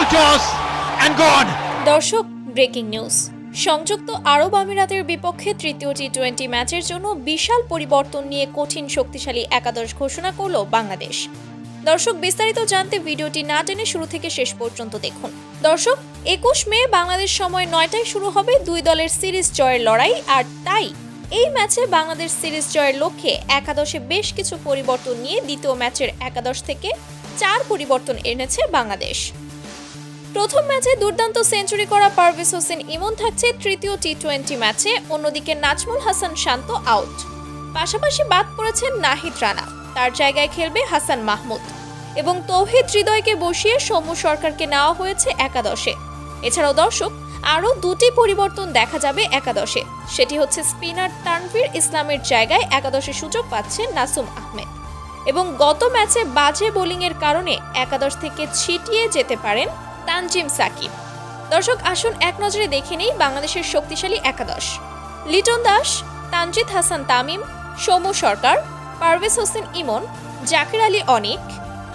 full toss and gone. দর্শক, breaking news. সংযুক্ত আরব আমিরাতের বিপক্ষে তৃতীয় টি-20 ম্যাচের জন্য বিশাল পরিবর্তন নিয়ে কঠিন শক্তিশালী একাদশ ঘোষণা করল বাংলাদেশ। দর্শক, বিস্তারিত জানতে ভিডিওটি না টেনে শুরু থেকে শেষ পর্যন্ত দেখুন। দর্শক, 21 মে বাংলাদেশ সময় 9টায় শুরু হবে দুই দলের সিরিজ জয়ের লড়াই। আর তাই এই ম্যাচে বাংলাদেশ সিরিজ জয়ের লক্ষ্যে একাদশে বেশ কিছু পরিবর্তন নিয়ে দ্বিতীয় ম্যাচের একাদশ থেকে 4 পরিবর্তন এনেছে বাংলাদেশ। প্রথম ম্যাচে দুর্দান্ত সেঞ্চুরি করা পারভেজ হোসেন ইমন থাকছে তৃতীয় টি-20 ম্যাচে। অন্যদিকে নাজমুল হাসান শান্ত আউট, পাশাপাশি বাদ পড়েছেন নাহিদ রানা। তার জায়গায় খেলবে হাসান মাহমুদ এবং তৌহিদ হৃদয়কে বসিয়ে সৌম্য সরকারকে নেওয়া হয়েছে একাদশে। এছাড়াও দর্শক, আরও 2টি পরিবর্তন দেখা যাবে একাদশে। সেটি হচ্ছে স্পিনার তানভীর ইসলামের জায়গায় একাদশে সুযোগ পাচ্ছেন নাসুম আহমেদ এবং গত ম্যাচে বাজে বোলিংয়ের কারণে একাদশ থেকে ছিটিয়ে যেতে পারেন তানজিম সাকিব। দর্শক, আসুন এক নজরে দেখে নেই বাংলাদেশের শক্তিশালী একাদশ। লিটন দাস, তানজিদ হাসান তামিম, সৌম্য সরকার, পারভেজ হোসেন ইমন, জাকির আলী অনিক,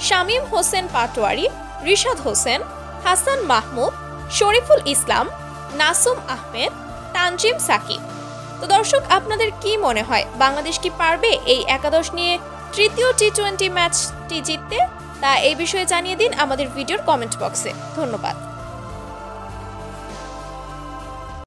শামীম হোসেন পাটোয়ারি, রিশাদ হোসেন, হাসান মাহমুদ, শরীফুল ইসলাম, নাসুম আহমেদ, তানজিম সাকিব। তো দর্শক, আপনাদের কি মনে হয়, বাংলাদেশ কি পারবে এই একাদশ নিয়ে তৃতীয় টি-20 ম্যাচটি জিততে? তা এই বিষয়ে জানিয়ে দিন আমাদের ভিডিওর কমেন্ট বক্সে। ধন্যবাদ।